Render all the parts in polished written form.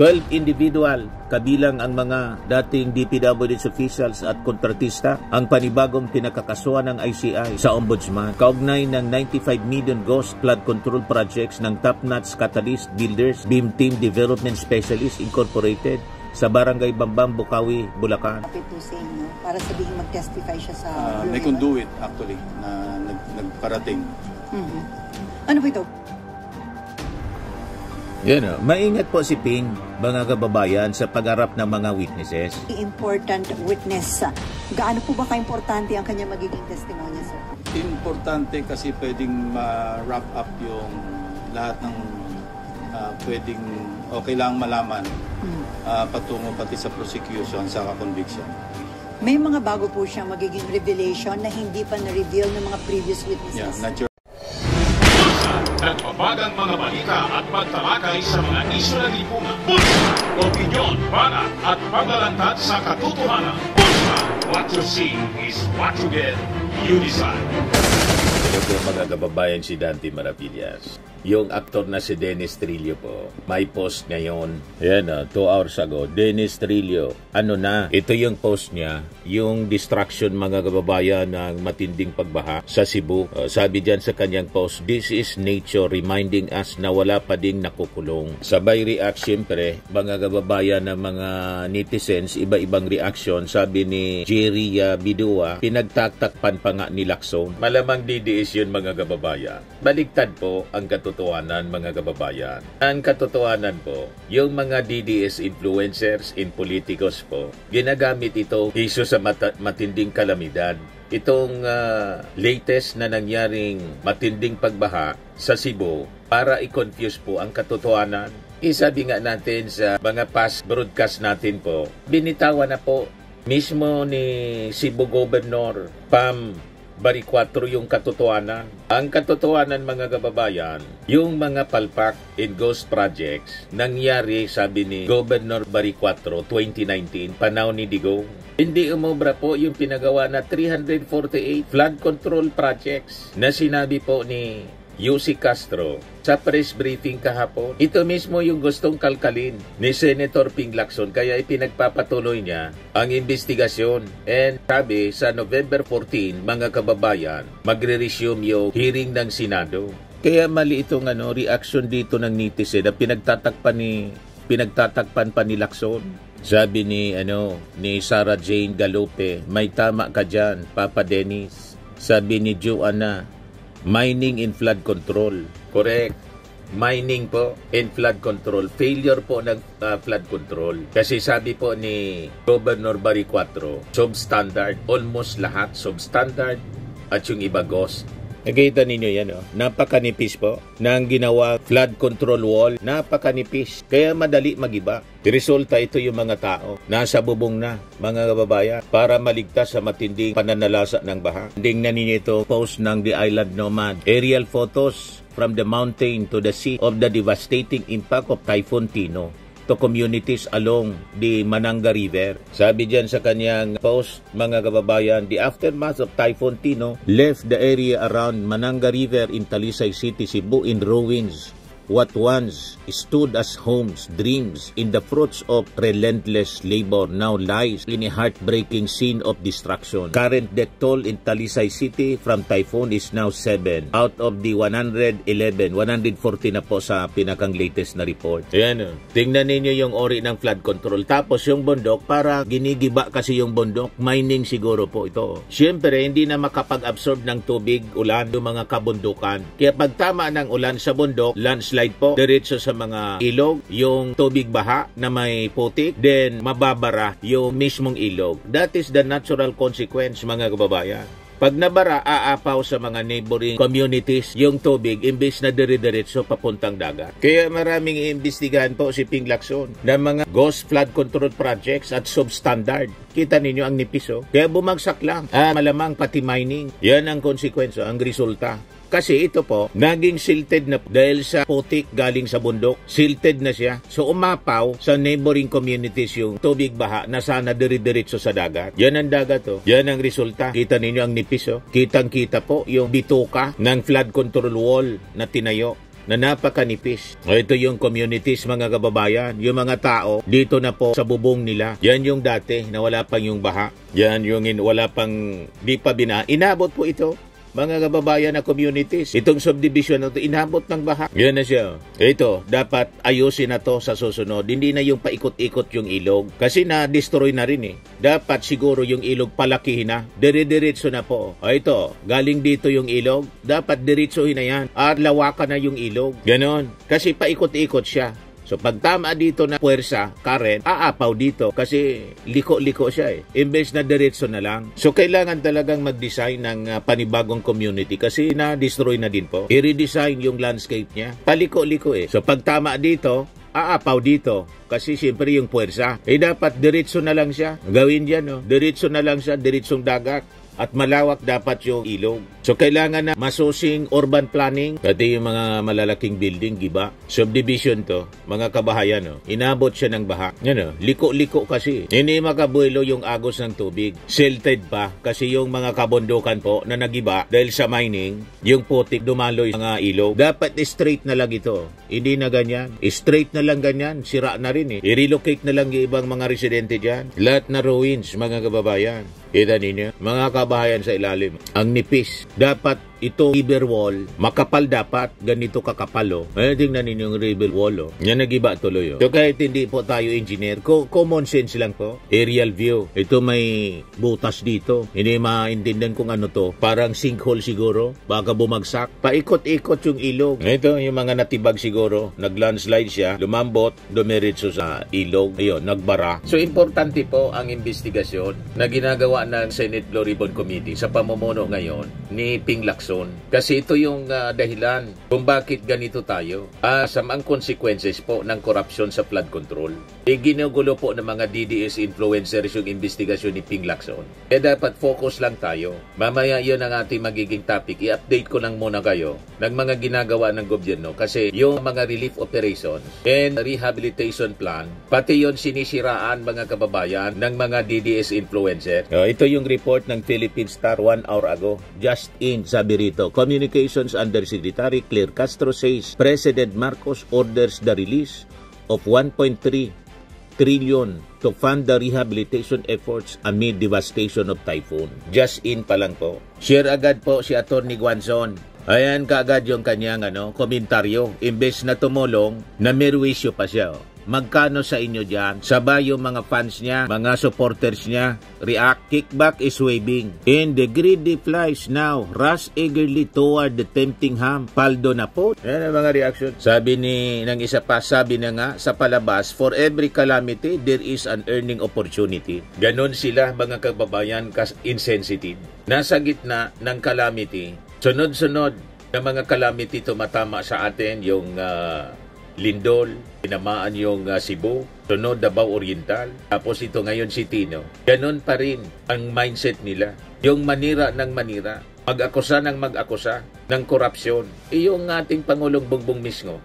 12 individual, kabilang ang mga dating DPWH officials at kontratista, ang panibagong pinakakasuhan ng ICI sa Ombudsman. Kaugnay ng 95 million ghost flood control projects ng top-notch Catalyst Builders, Beam Team Development Specialist Incorporated sa Barangay Bambang, Bukawi, Bulacan. Para sabihin mag-testify siya sa may conduit actually na nagparating. Ano po ito? Yan o. Maingat po si Ping, mga kababayan, sa pag-harap ng mga witnesses. Important witness. Gaano po ba ka-importante ang kanya magiging testimonya, sir? Importante kasi pwedeng ma-wrap up yung lahat ng pwedeng o kailangang malaman patungo pati sa prosecution sa conviction. May mga bago po siyang magiging revelation na hindi pa na-reveal ng mga previous witnesses. Nagpapagang mga balita at pagtalakay sa mga isyu na lipungan. Pulsa! Opinyon, banat at paglalantad sa katotohanan. Pulsa! What you see is what you get. You decide. Ito po mga kababayan, si Dante Maravillas. Yung aktor na si Dennis Trillo po, may post ngayon. Ayan 2 hours ago. Dennis Trillo, ano na? Ito yung post niya, yung distraction mga kababayan ng matinding pagbaha sa Cebu. Sabi diyan sa kanyang post, this is nature reminding us na wala pa ding nakukulong. Sabay react siyempre, mga kababayan ng mga netizens, iba-ibang reaction. Sabi ni Jerry Bidua, pinagtatakpan pa nga ni Lacson. Malamang DDS yun mga kababayan. Baligtad po ang katotohanan mga kababayan. Ang katotohanan po, yung mga DDS influencers in politicos po, ginagamit ito iso sa matinding kalamidad. Itong latest na nangyaring matinding pagbaha sa Cebu para i-confuse po ang katotohanan. Isabi nga natin sa mga past broadcast natin po, binitawan na po mismo ni Cebu Governor Pam Baricuatro yung katotohanan. Ang katotohanan mga kababayan, yung mga palpak in ghost projects, nangyari sabi ni Governor Baricuatro 2019, panahon ni Digong. Hindi umobra po yung pinagawa na 348 flood control projects na sinabi po ni Yussi Castro sa press briefing kahapon. Ito mismo yung gustong kalkalin ni Senator Ping Lacson, kaya ipinagpapatuloy niya ang investigasyon. And sabi sa November 14, mga kababayan, magre-resume yung hearing ng Senado. Kaya mali itong reaction dito ng netizen na pinagtatakpan pa ni Lacson. Sabi ni Sarah Jane Galope, may tama ka dyan, Papa Dennis. Sabi ni Joanna, mining in flood control. Correct. Mining po in flood control. Failure po ng flood control. Kasi sabi po ni Governor Baricuatro, substandard. Almost lahat substandard at yung iba ghost. Nakita ninyo yan, napakanipis po ng ginawa flood control wall. Napakanipis. Kaya madali magiba. Resulta ito yung mga tao. Nasa bubong na, mga kababayan, para maligtas sa matinding pananalasa ng baha. Tingnan ninyo ito, post ng The Island Nomad. Aerial photos from the mountain to the sea of the devastating impact of Typhoon Tino to communities along the Mananga River. Sabi diyan sa kanyang post, mga kababayan, the aftermath of Typhoon Tino left the area around Mananga River in Talisay City, Cebu in ruins. What once stood as homes, dreams, in the fruits of relentless labor now lies in a heartbreaking scene of destruction. Current death toll in Talisay City from typhoon is now 7 out of the 111. 140 na po sa pinakang latest na report. Ayan, tingnan ninyo yung ori ng flood control. Tapos yung bundok, para ginigiba kasi yung bundok, mining siguro po ito. Siyempre, hindi na makapag-absorb ng tubig, ulan, yung mga kabundukan. Kaya pag tama ng ulan sa bundok, landslide po, diretso sa mga ilog, yung tubig baha na may putik, then mababara yung mismong ilog. That is the natural consequence, mga kababayan. Pag nabara, aapaw sa mga neighboring communities yung tubig imbes na dire-diretso papuntang dagat. Kaya maraming iimbestigahan po si Ping Lacson ng mga ghost flood control projects at substandard. Kita ninyo ang nipiso. Kaya bumagsak lang. Malamang pati mining. Yan ang konsekwensya, ang resulta. Kasi ito po, naging silted na dahil sa putik galing sa bundok. Silted na siya. So umapaw sa neighboring communities yung tubig baha na sana dire-diretso sa dagat. Yan ang dagat oh. Yan ang resulta. Kita ninyo ang nipis oh. Kitang-kita po yung bituka ng flood control wall na tinayo. na napakanipis. Ito yung communities, mga kababayan, yung mga tao dito na po sa bubong nila. Yan yung dati na wala pang yung baha. Yan yung wala pang di pa inabot po ito. Mga kababayan na communities, itong subdivision na ito, inabot ng baha. Yan na siya. Ito, dapat ayusin na to sa susunod. Hindi na yung paikot-ikot yung ilog. Kasi na-destroy na rin eh. Dapat siguro yung ilog palakihin na. Dire-diretso na po. Ito, galing dito yung ilog. Dapat diretsohin na yan. At lawakan na yung ilog. Ganon. Kasi paikot-ikot siya. So pag tama dito na puwersa, current, aapaw dito kasi liko-liko siya eh. Imbes na diretso na lang. So kailangan talagang mag-design ng panibagong community kasi na-destroy na din po. I-redesign yung landscape niya. Paliko-liko eh. So pag tama dito, aapaw dito. Kasi siyempre yung puwersa. Dapat diretso na lang siya. Gawin dyan, no? Diretso na lang siya, diretsong dagat. At malawak dapat yung ilog. So kailangan na masusing urban planning. Pati yung mga malalaking building, giba. Subdivision to, mga kabahayan, no? Inabot siya ng baha. Yan, no? Liko-liko kasi. Hindi makabuelo yung agos ng tubig. Silted pa kasi yung mga kabundukan po na nagiba dahil sa mining, yung putik dumaloy sa mga ilog. Dapat straight na lang ito. Hindi na ganyan. Straight na lang ganyan. Sira na rin eh. I-relocate na lang yung ibang mga residente dyan. Lahat na ruins, mga kababayan. Kita ninyo, mga kabahayan sa ilalim. Ang nipis. Dapat ito river wall, makapal dapat, ganito kakapal, oh. Tingnan ninyo yung river wall, oh. Yan nagiba tuloy, oh. So kahit hindi po tayo engineer, common sense lang po. Aerial view. Ito may butas dito. Hindi maintindihan kung ano to. Parang sinkhole siguro. Baka bumagsak. Paikot-ikot yung ilog. Ito yung mga natibag siguro. Nag-landslide siya. Lumambot. Dumiritso sa ilog. Ayun, nagbara. So importante po ang investigasyon na ginagawa ng Senate Blue Ribbon Committee sa pamumuno ngayon ni Ping Lacson. Kasi ito yung dahilan kung bakit ganito tayo. Samang consequences po ng korupsyon sa flood control. Ginugulo po ng mga DDS influencers yung investigasyon ni Ping Lacson. Dapat focus lang tayo. Mamaya yun ang ating magiging topic. I-update ko lang muna kayo ng mga ginagawa ng gobyerno kasi yung mga relief operations and rehabilitation plan, pati yun sinisiraan, mga kababayan, ng mga DDS influencer. Ito yung report ng Philippine Star 1 hour ago. Just in, sabi rito, Communications Undersecretary Claire Castro says President Marcos orders the release of 1.3 trillion to fund the rehabilitation efforts amid devastation of typhoon. Just in pa lang po. Share agad po si Atty. Guanzon. Ayan kaagad yung kanyang komentaryo. Imbes na tumulong, namirwisyo pa siya. Magkano sa inyo dyan? Sabay yung mga fans niya, mga supporters niya. React, kickback is waving. And the greedy flies now rush eagerly toward the tempting ham. Paldo na po. Yan ang mga reaction. Sabi ng isa pa, sabi na nga sa palabas, for every calamity, there is an earning opportunity. Ganon sila, mga kababayan, insensitive. Nasa gitna ng calamity, sunod-sunod na mga calamity tumatama sa atin, yung Lindol, tinamaan yung Cebu, sunod Davao Oriental, tapos ito ngayon si Tino. Ganon pa rin ang mindset nila. Yung manira ng manira, mag-akusa ng mag-akusa ng korupsyon. Yung ating Pangulong Bongbong mismo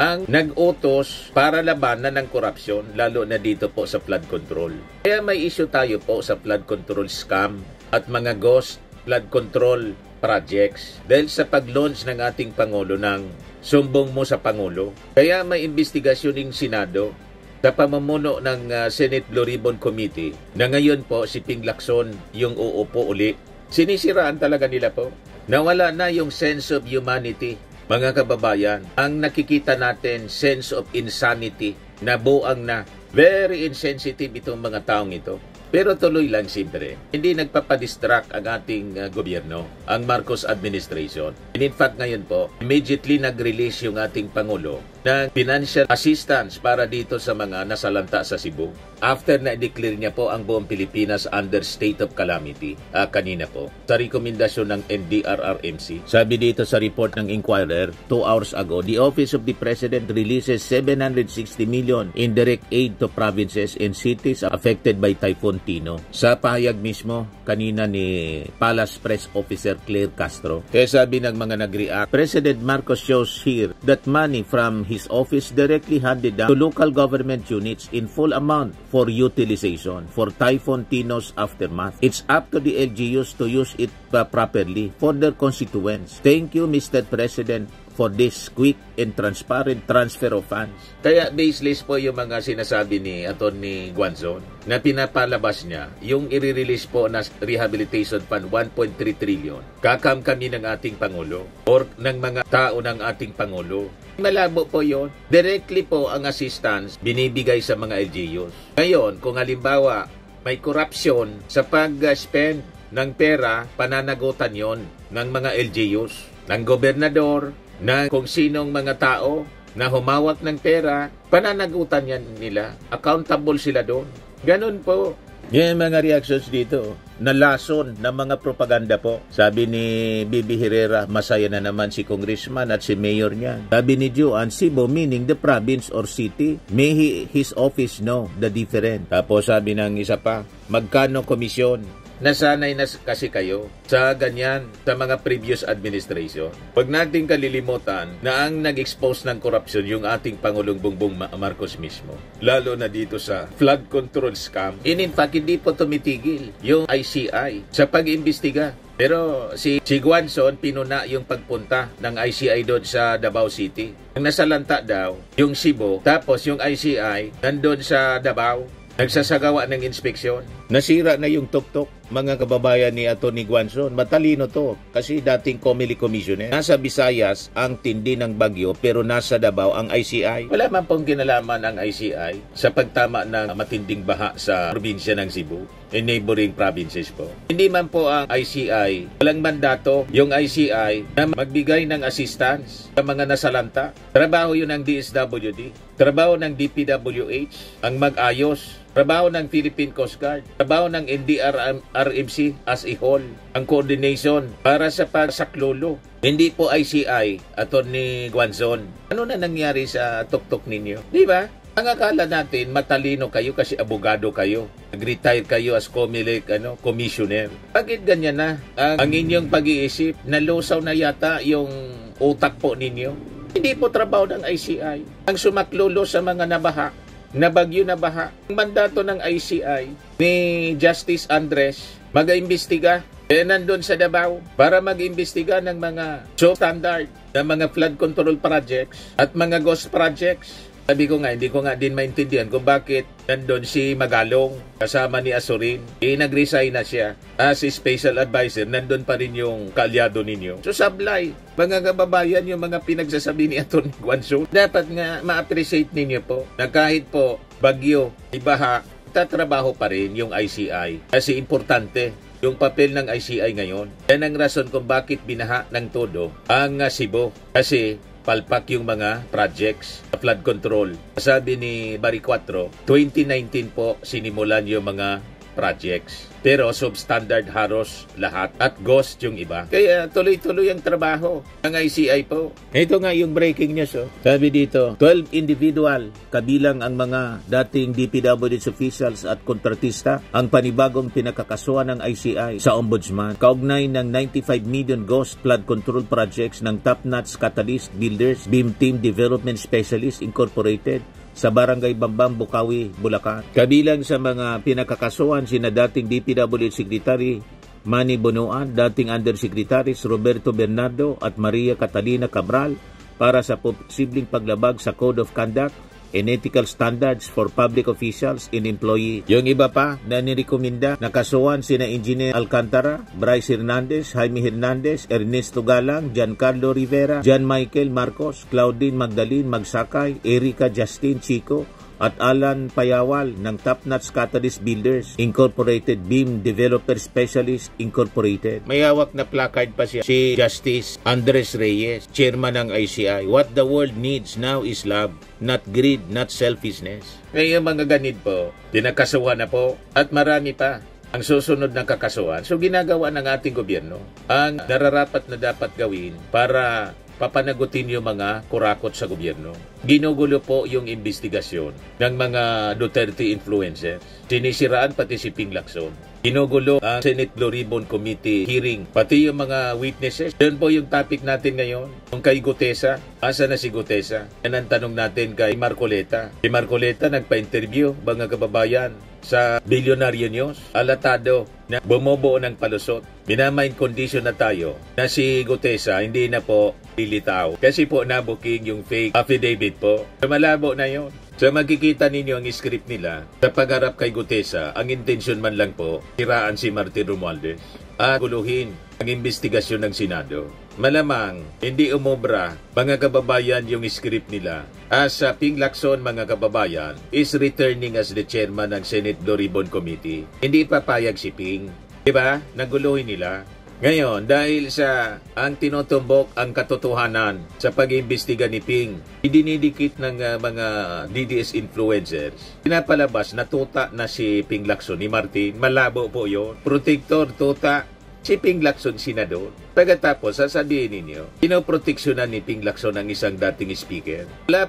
ang nag-utos para labanan ng korupsyon, lalo na dito po sa flood control. Kaya may issue tayo po sa flood control scam at mga ghost flood control projects dahil sa pag-launch ng ating Pangulo ng sumbong mo sa Pangulo. Kaya may investigasyon ng Senado sa pamumuno ng Senate Blue Ribbon Committee na ngayon po si Ping Lacson yung uupo uli. Sinisiraan talaga nila po. Nawala na yung sense of humanity. Mga kababayan, ang nakikita natin, sense of insanity, nabuang na. Very insensitive itong mga taong ito. Pero tuloy lang siyempre. Hindi nagpapadistract ang ating gobyerno, ang Marcos administration. And in fact ngayon po, immediately nag-release yung ating Pangulo ng financial assistance para dito sa mga nasalanta sa Cebu. After na i-declare niya po ang buong Pilipinas under state of calamity kanina po sa rekomendasyon ng NDRRMC. Sabi dito sa report ng Inquirer 2 hours ago, the Office of the President releases 760 million in direct aid to provinces and cities affected by Typhoon Tino. Sa pahayag mismo kanina ni Palace Press Officer Claire Castro. Kaya sabi ng mga nag-react, President Marcos shows here that money from his his office directly handed down to local government units in full amount for utilization for Typhoon Tino's aftermath. It's up to the LGUs to use it properly for their constituents. Thank you, Mr. President, for this quick and transparent transfer of funds. Kaya baseless po yung mga sinasabi ni Atty. Guanzon na pinapalabas niya yung i-release po na rehabilitation fund 1.3 trillion. Kakam kami ng ating Pangulo or ng mga tao ng ating Pangulo. Malabo po yon. Directly po ang assistance binibigay sa mga LGUs. Ngayon, kung halimbawa may corruption sa pag-spend ng pera, pananagutan yon ng mga LGUs, ng gobernador, na kung sinong mga tao na humawak ng pera, pananagutan yan nila. Accountable sila doon. Ganun po. Yung mga reactions dito, nalason ng mga propaganda po. Sabi ni Bibi Herrera, masaya na naman si congressman at si mayor niya. Sabi ni Joan, Cebu meaning the province or city, may his office know the different. Tapos sabi ng isa pa, magkano komisyon? Nasanay na kasi kayo sa ganyan sa mga previous administration. Huwag nating kalilimutan na ang nag-expose ng korupsyon yung ating Pangulong Bongbong Marcos mismo. Lalo na dito sa flood control scam. In fact, hindi po tumitigil yung ICI sa pag-imbestiga. Pero si Guanzon, pinuna yung pagpunta ng ICI doon sa Davao City. Ang nasalanta daw, yung Cebu, tapos yung ICI nandun sa Davao, nagsasagawa ng inspeksyon. Nasira na yung tuktok, mga kababayan ni Atty. Guanzon. Matalino to kasi dating Comelec Commissioner. Nasa Visayas ang tindi ng bagyo pero nasa Davao ang ICI. Wala man pong kinalaman ang ICI sa pagtama ng matinding baha sa probinsya ng Cebu and neighboring provinces po. Hindi man po ang ICI, walang mandato yung ICI na magbigay ng assistance sa mga nasalanta. Trabaho yun ng DSWD, trabaho ng DPWH ang mag-ayos, trabaho ng Philippine Coast Guard, trabaho ng NDRRMC as a whole, ang coordination para sa pagsaklolo. Hindi po ICI, Atty. Guanzon. Ano na nangyari sa tuktok ninyo? Di ba? Ang akala natin, matalino kayo kasi abogado kayo. Nag-retire kayo as Comelec commissioner. Bakit ganyan na? Ang inyong pag-iisip, nalusaw na yata yung utak po ninyo. Hindi po trabaho ng ICI. Ang sumaklolo sa mga nabaha, na bagyo na baha. Ang mandato ng ICI ni Justice Andres mag-imbestiga nandun sa Davao para mag-imbestiga ng mga substandard na mga flood control projects at mga ghost projects. Sabi ko nga, hindi ko nga din maintindihan kung bakit nandun si Magalong kasama ni Azurin. Nag-resign na siya as special advisor. Nandun pa rin yung kaalyado ninyo. So sablay, mga kababayan, yung mga pinagsasabi ni Atty. Guanzon, dapat nga ma-appreciate ninyo po na kahit po bagyo, ibaha, tatrabaho pa rin yung ICI. Kasi importante yung papel ng ICI ngayon. Yan ang rason kung bakit binaha ng todo ang Cebu. Kasi palpak yung mga projects sa flood control. Sabi ni Barry 4, 2019 po sinimulan yung mga projects. Pero substandard haros lahat at ghost yung iba. Kaya tuloy-tuloy ang trabaho ng ICI po. Ito nga yung breaking news. Sabi dito, 12 individual, kabilang ang mga dating DPWH officials at kontratista, ang panibagong pinakakasuhan ng ICI sa Ombudsman. Kaugnay ng 95 million ghost flood control projects ng top-notch Catalyst Builders, Beam Team Development Specialist Incorporated, sa Barangay Bambang, Bukawi, Bulacan. Kabilang sa mga pinakakasuhan sina dating DPWH Secretary Manny Bonoan, dating Undersecretaries Roberto Bernardo at Maria Catalina Cabral para sa posibleng paglabag sa Code of Conduct and Ethical Standards for Public Officials and Employees. Yung iba pa na nirekomenda na kasuhan sina Engineer Alcantara, Bryce Hernandez, Jaime Hernandez, Ernesto Galang, Giancarlo Rivera, John Michael Marcos, Claudine Magdalene Magsakay, Erica Justin Chico, at Alan Payawal ng Top-Notch Catalyst Builders Incorporated, Beam Developer Specialist Incorporated. May hawak na placard pa siya, si Justice Andres Reyes, chairman ng ICI. What the world needs now is love, not greed, not selfishness. Kaya mga ganid po, dinakasuhan na po at marami pa ang susunod ng kakasuhan. So ginagawa ng ating gobyerno ang nararapat na dapat gawin para papanagutin yung mga kurakot sa gobyerno. Ginugulo po yung investigasyon ng mga Duterte influencers. Sinisiraan pati si Ping Lacson. Ginugulo ang Senate Blue Ribbon Committee hearing, pati yung mga witnesses. Yun po yung topic natin ngayon. Yung kay Gutesa, asa na si Gutesa? Yan ang tanong natin kay Marcoleta. Si Marcoleta nagpa-interview, mga kababayan, sa Billionaire News. Alatado na bumubuo ng palusot. Minamind condition na tayo na si Gutesa hindi na po lilitaw. Kasi po nabuking yung fake affidavit po. Malabo na yon. So makikita ninyo ang script nila sa pagharap kay Gutesa, ang intensyon man lang po, siraan si Martin Romualdez at guluhin ang investigasyon ng Senado. Malamang, hindi umobra, mga kababayan, yung script nila. As Ping Lacson, mga kababayan, is returning as the chairman ng Senate Blue Ribbon Committee. Hindi papayag si Ping. Diba? Naguluhin nila. Ngayon, dahil sa ang tinutumbok ang katotohanan sa pag-iimbestiga ni Ping, idinidikit ng mga DDS influencers, pinapalabas na tuta na si Ping Lacson ni Martin. Malabo po yun. Protector, tuta, si Ping Lacson senador. Pagkatapos, sasabihin ninyo, pinoproteksyonan ni Ping Lacson ang isang dating speaker. Wala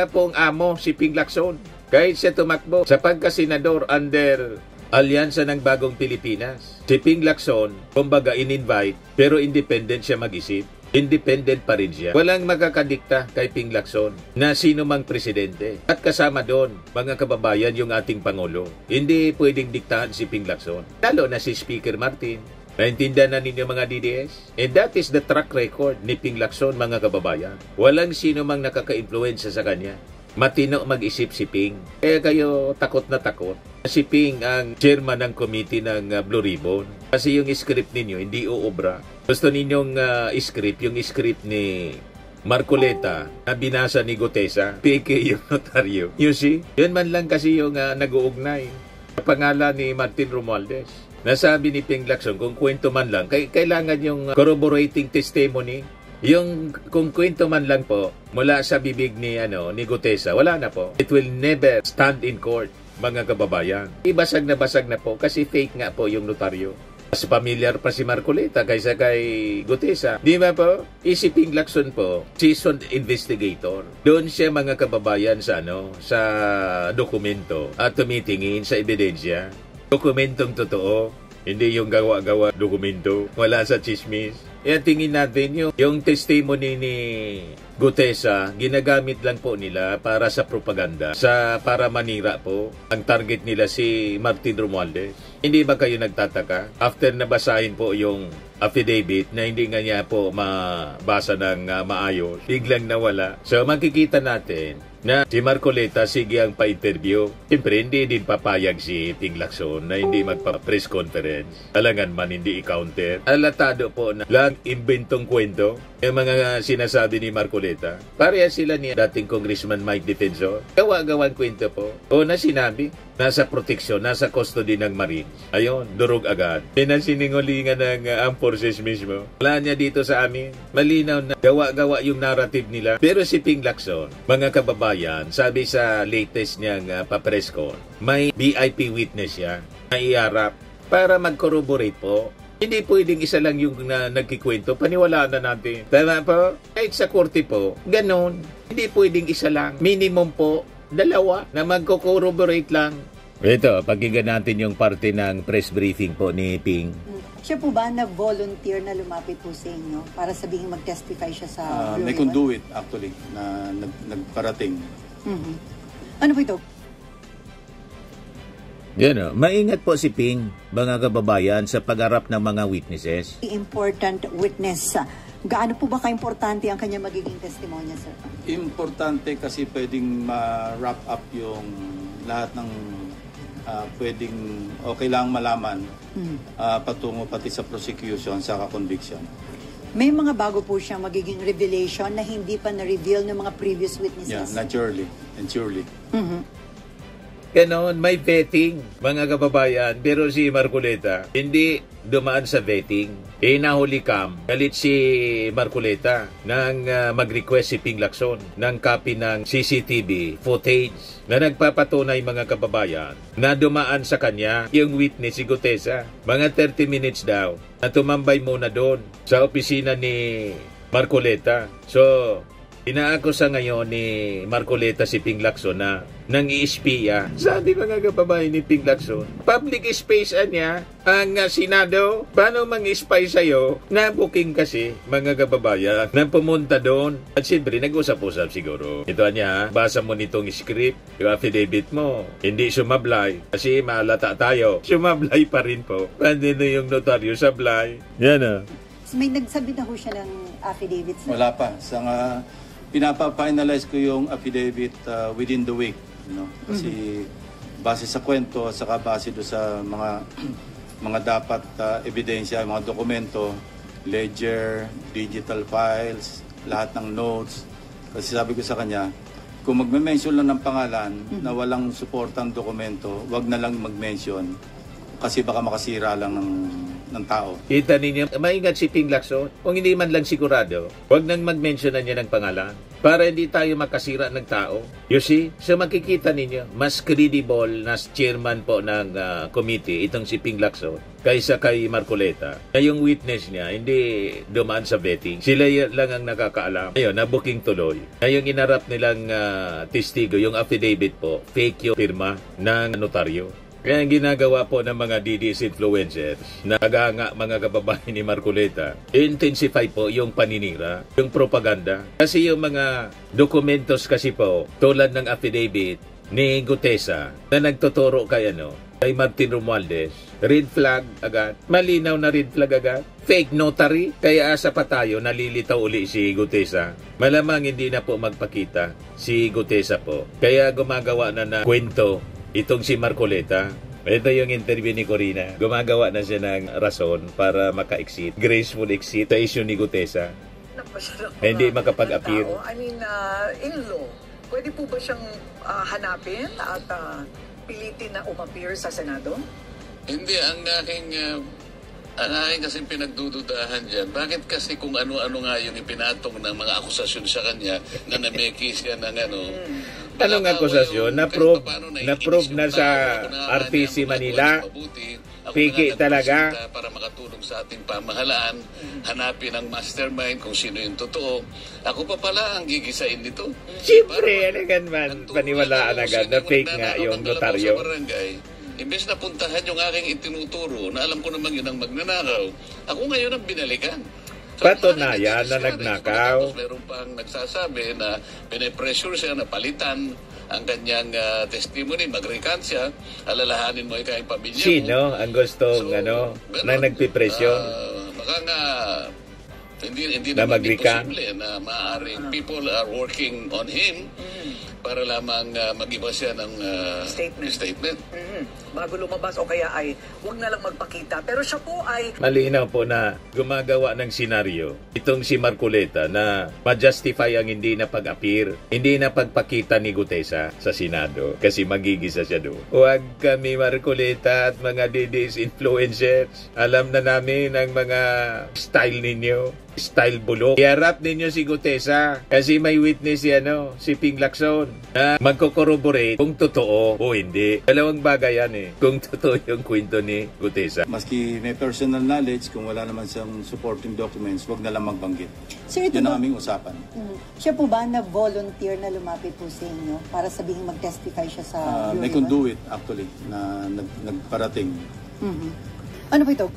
pong amo si Ping Lacson. Kahit siya tumakbo sa pagkasenador under Alyansa ng Bagong Pilipinas. Si Ping Lacson, kumbaga in-invite, pero independent siya mag-isip. Independent pa rin siya. Walang makakadikta kay Ping Lacson na sino mang presidente. At kasama doon, mga kababayan, yung ating Pangulo. Hindi pwedeng diktahan si Ping Lacson. Lalo na si Speaker Martin. Naintindihan na ninyo mga DDS? And that is the track record ni Ping Lacson, mga kababayan. Walang sino mang nakaka-influensya sa kanya. Matino mag-isip si Ping. Kaya kayo takot na takot. Si Ping ang chairman ng committee ng Blue Ribbon. Kasi yung script ninyo hindi uobra. Gusto ninyong script, yung script ni Marcoleta na binasa ni Gutesa, PK yung notaryo. You see? Yun man lang kasi yung nag-uugnay. Pangalan ni Martin Romualdez. Nasabi ni Ping Lacson, kung kwento man lang, kailangan yung corroborating testimony. Yung kung kwento man lang po mula sa bibig ni Gutesa, wala na po. It will never stand in court, mga kababayan. Basag na po kasi fake nga po yung notaryo. Mas familiar pa si Marcoleta kaysa kay Gutesa. Di ba po? Si Ping Lacson po, seasoned investigator. Doon siya, mga kababayan, sa dokumento at tumitingin sa ebidensya. Dokumentong totoo, hindi yung gawa-gawa dokumento. Wala sa chismis. Tingin natin yung testimony ni Gutesa, ginagamit lang po nila para sa propaganda, para manira po. Ang target nila si Martin Romualdez. Hindi ba kayo nagtataka? After nabasahin po yung affidavit na hindi nga niya po mabasa ng maayos, biglang nawala. So makikita natin na si Marcoleta sige ang pa-interview. Siyempre, hindi din papayag si Ping Lacson na hindi magpa-press conference. Alangan man hindi i-counter. Alatado po na lang imbentong kwento yung mga sinasabi ni Marcoleta. Pareha sila ni dating Congressman Mike Defensor. Gawa-gawang kwento po. O na sinabi, nasa proteksyon, nasa custody ng Marines. Ayun, durog agad. Pinasiningulingan ng armed forces mismo. Wala niya dito sa amin. Malinaw na gawa-gawa yung narrative nila. Pero si Ping Lacson, mga kababayan, sabi sa latest niyang pa-press con, may VIP witness siya na iarap para mag-corroborate po. Hindi pwedeng isa lang yung nagkikwento. Paniwalaan na natin. Tama po? Kahit sa korte po, ganun. Hindi pwedeng isa lang. Minimum po, dalawa na magko-corroborate lang. Ito, pakinggan natin yung parte ng press briefing po ni Ping. Siya po ba nag-volunteer na lumapit po sa inyo para sabihin mag-testify siya sa Blue May Ribbon? conduit actually na nagparating. Mhm. Ano po ito? Yan o. Maingat po si Ping, mga kababayan, sa pagharap ng mga witnesses. Important witness. Gaano po ba ka-importante ang kanya magiging testimonya, sir? Importante kasi pwedeng ma-wrap up yung lahat ng pwedeng o kailangang malaman patungo pati sa prosecution sa conviction. May mga bago po siyang magiging revelation na hindi pa na-reveal ng mga previous Yeah, witnesses. naturally and surely. Ganon, may vetting, mga kababayan. Pero si Marcoleta, hindi dumaan sa vetting. Nahuli galit si Marcoleta nang mag-request si Ping Lacson ng copy ng CCTV footage na nagpapatunay, mga kababayan, na dumaan sa kanya yung witness si Gutesa. Mga 30 minutes daw na tumambay muna doon sa opisina ni Marcoleta. So, inaakusa ngayon ni Marcoleta si Ping Lacson na nang i-espiya. Sabi mga kababayan ni Ping Lacson, public space niya ang Senado. Paano mang-spy sa'yo? Na-booking kasi mga kababayan na pumunta doon. At siyempre, nag-usap-usap siguro. Ito niya, basa mo nitong script, yung affidavit mo. Hindi sumablay. Kasi maalata tayo. Sumablay pa rin po. Pwede na yung notaryo sablay. Yan ah. So, may nagsabi na ho siya ng affidavit, sir? Wala pa. Pinapa-finalize ko yung affidavit within the week. Kasi base sa kwento, saka base do sa mga dapat ebidensya, mga dokumento, ledger, digital files, lahat ng notes. Kasi sabi ko sa kanya, kung magme-mention lang ng pangalan na walang suportang dokumento, wag na lang mag-mention kasi baka makasira lang ng tao. Kita ninyo, maingat si Ping Lacson. Kung hindi man lang sigurado, huwag nang mag-mention na niya ng pangalan para hindi tayo makasira ng tao. You see? So makikita ninyo, mas credible na chairman po ng committee, itong si Ping Lacson, kaysa kay Marcoleta. Na yung witness niya, hindi dumaan sa vetting. Sila lang ang nakakaalam. Ngayon, na-booking tuloy. Na yung inarap nilang testigo, yung affidavit po, fake yung firma ng notaryo. Kaya ang ginagawa po ng mga DDS influencers na kaganga mga kababayan ni Marcoleta, intensify po yung paninira, yung propaganda. Kasi yung mga dokumentos kasi po, tulad ng affidavit ni Gutesa na nagtuturo kay Martin Romualdez, red flag agad. Malinaw na red flag agad. Fake notary. Kaya asa pa tayo, nalilitaw uli si Gutesa. Malamang hindi na po magpakita si Gutesa po. Kaya gumagawa na kwento itong si Marcoleta. Ito yung interview ni Corina. Gumagawa na siya ng rason para maka-exit. Graceful exit sa issue ni Gutesa. Hindi makapag-appear. I mean, in law, pwede po ba siyang hanapin at pilitin na umappear sa Senado? Hindi, ang aking kasing pinagdududahan dyan. Bakit kasi kung ano-ano nga yung ipinatong ng mga akusasyon sa kanya na nameki siya ng Anong akusasyon? Na-prove na sa RTC Manila. Piki talaga. Para makatulong sa ating pamahalaan, hanapin ang mastermind kung sino yung totoo. Ako pa pala ang gigisain nito. Siyempre, man, paniwalaan agad na fake nga yung notaryo. Imbes na puntahan yung aking itinuturo na alam ko naman yun ang magnanakaw, ako ngayon ang binalikan. Patunayan na nagnakaw. Meron pang nagsasabi na pinipressure siya na palitan ang kanyang testimony, mag-recant siya, alalahanin mo ikaw yung pamilya mo. Sino ang gustong na nagpipresyon? Baka nga hindi na naman mag-recant imposible na maaaring people are working on him para lamang mag-iba siya ng statement. Bago lumabas o kaya ay huwag na lang magpakita. Pero siya po ay malinaw po na gumagawa ng senaryo itong si Marcoleta na ma-justify ang hindi na pag-appear, hindi na pagpakita ni Gutesa sa Senado kasi magigisa siya doon. Huwag kami Marcoleta at mga DDS influencers. Alam na namin ang mga style ninyo. Style bulok. I-harap ninyo si Gutesa kasi may witness si Ping Lacson na magko-corroborate kung totoo o hindi. Dalawang bagay yan kung totoo yung kwento ni Gutesa. Maski may personal knowledge, kung wala naman siyang supporting documents, wag na lang magbanggit. Sir, ito yun ang aming usapan. Siya po ba na volunteer na lumapit po sa inyo para sabihin mag-testify siya sa May conduit actually na nagparating. Ano po ito?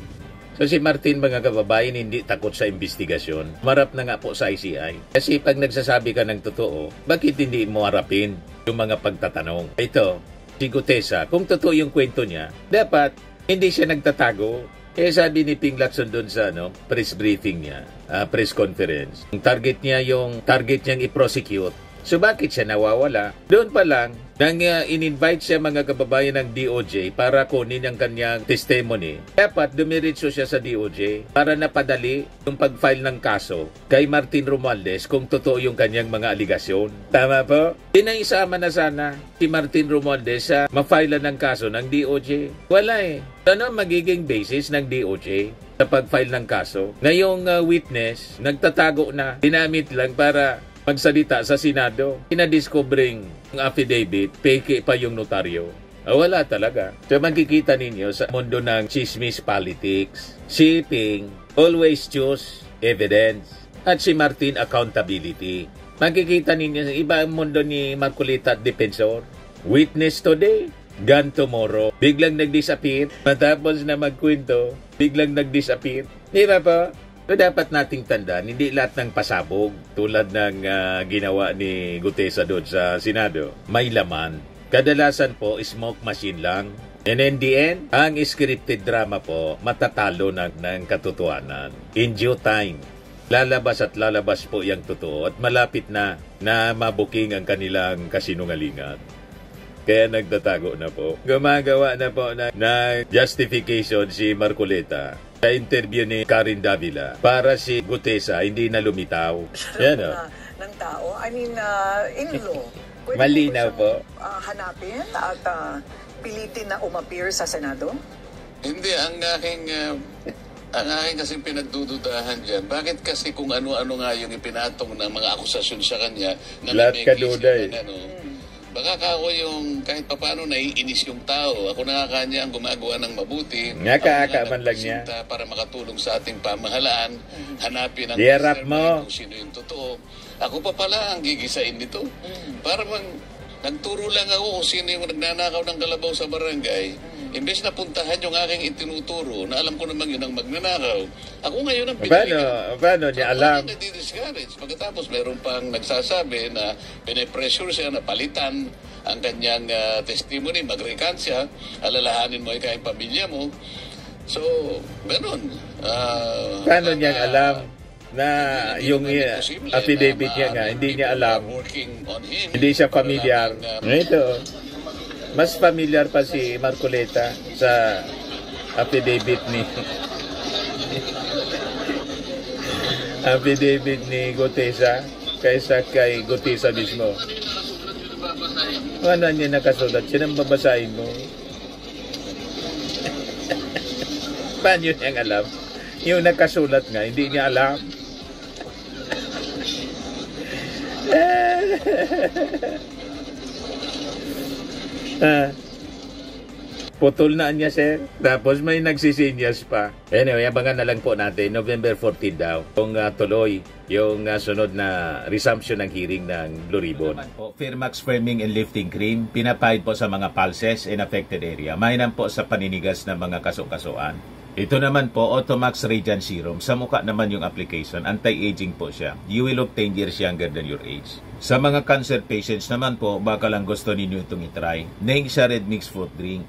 So si Martin, mga kababayan, hindi takot sa investigasyon. Marap na nga po sa ICI. Kasi pag nagsasabi ka ng totoo, bakit hindi mo harapin yung mga pagtatanong? Ito, si Gutesa, kung totoo yung kwento niya, dapat hindi siya nagtatago. Sabi ni Ping Lacson doon sa press briefing niya, press conference, yung target niyang i-prosecute. So bakit siya nawawala? Doon pa lang, nang in-invite siya mga kababayan ng DOJ para kunin ang kanyang testimony, dapat dumiretso siya sa DOJ para napadali yung pag-file ng kaso kay Martin Romualdez kung totoo yung kanyang mga aligasyon. Tama po? Pinaisama na sana si Martin Romualdez sa ma-file ng kaso ng DOJ. Wala Ano magiging basis ng DOJ sa pag-file ng kaso? Ngayong witness, nagtatago na, ginamit lang para magsalita sa Senado, pinadiskobring ang affidavit, peke pa yung notaryo. Wala talaga. So makikita ninyo sa mundo ng chismis politics, si Ping always choose evidence. At si Martin, accountability. Makikita ninyo, iba ang mundo ni Marcolita at Defensor. Witness today, gone tomorrow. Biglang nag-disappear. Matapos na magkwento, biglang nag-disappear. Di ba po? So, dapat nating tandaan, hindi lahat ng pasabog tulad ng ginawa ni Gutesa doon sa Senado. May laman. Kadalasan po, smoke machine lang. And in the end, ang scripted drama po, matatalo ng katotohanan. In due time, lalabas at lalabas po yung totoo at malapit na mabuking ang kanilang kasinungalingan. Kaya nagtatago na po. Gumagawa na po na justification si Marcolita sa interview ni Karen Davila para si Gutesa hindi na lumitaw. Yan o. Ng tao. I mean, in law. Pwede Malinaw po. Hanapin at pilitin na umappear sa Senado? Hindi, ang aking kasi pinagdududahan dyan, bakit kasi kung ano-ano nga yung ipinatong ng mga akusasyon sa kanya, Lahat kaduday. Baka ako yung kahit papaano naiinis yung tao. Ako na nga kanya ang gumagawa ng mabuti. Ngaka man lang niya. Para makatulong sa ating pamahalaan, hanapin ang mo. kung sino yung totoo. Ako pa pala ang gigisain nito. Para bang nagturo lang ako kung sino yung nagnanakaw ng kalabaw sa barangay. Imbes na puntahan yung aking itinuturo na alam ko namang yun ang magnanakaw. Ako ngayon ang pinaligan. Paano niya alam? Nadi-discourage. Pagkatapos mayroon pang nagsasabi na pinipressure siya na palitan ang kanyang testimony, mag-recant siya, alalahanin mo ikaw yung pamilya mo. So, ganun. Paano niya alam na yung affidavit niya nga, hindi niya alam. Hindi siya familiar. Ito. Mas familiar pa si Marcolita sa affidavit ni Gutesa kaysa kay Gutesa mismo. Ano niya nakasulat? Sinang babasahin mo? Paano niyang alam? Yung nakasulat nga, hindi niya alam. Putol na niya, sir. Tapos may nagsisinyas pa. Anyway, abangan na lang po natin. November 14 daw. Kung tuloy yung sunod na resumption ng hearing ng Blue Ribbon. Firmax Firming and Lifting Cream, pinapahid po sa mga pulses in affected area. Mainam po sa paninigas ng mga kaso-kasuan. Ito naman po, Automax Radiant Serum. Sa mukha naman yung application. Anti-aging po siya. You will look 10 years younger than your age. Sa mga cancer patients naman po, baka lang gusto ninyo itong itry. Naing siya red mix fruit drink.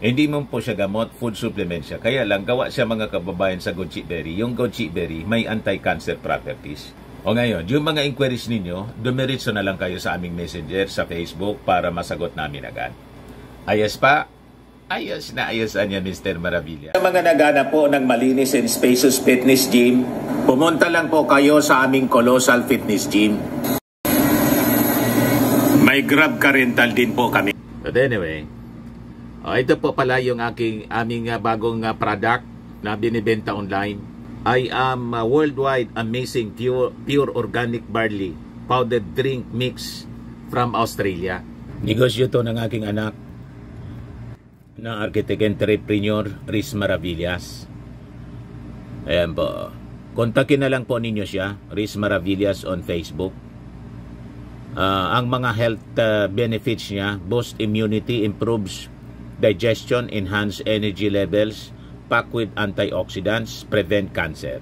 Hindi mo po siya gamot, food supplement siya. Kaya lang, gawa siya mga kababayan sa goji berry. Yung goji berry may anti-cancer properties. O ngayon, yung mga inquiries ninyo, dumiritso na lang kayo sa aming messenger sa Facebook para masagot namin agad. Ayos pa? Ayos na ayos niya, Mr. Maravilla. Sa mga nagana po ng malinis and spacious fitness gym, pumunta lang po kayo sa aming Colossal Fitness Gym. May Grab car rental din po kami. But anyway, ito po pala yung aming bagong product na binibenta online. I am worldwide amazing pure organic barley powdered drink mix from Australia. Negosyo to ng aking anak na architect entrepreneur Riz Maravillas. Ayan po. Kontakin na lang po ninyo siya, Riz Maravillas on Facebook. Ang mga health benefits niya, boost immunity, improves digestion, enhance energy levels, packed with antioxidants, prevent cancer.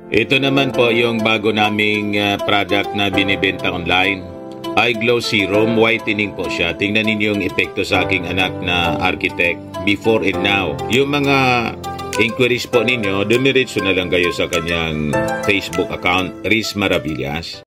Ito naman po yung bago naming product na binibenta online. Eye Glow Serum, whitening po siya. Tingnan ninyo yung epekto sa aking anak na architect before and now. Yung mga inquiries po ninyo, dumiretso na lang kayo sa kanyang Facebook account, Riz Maravillas.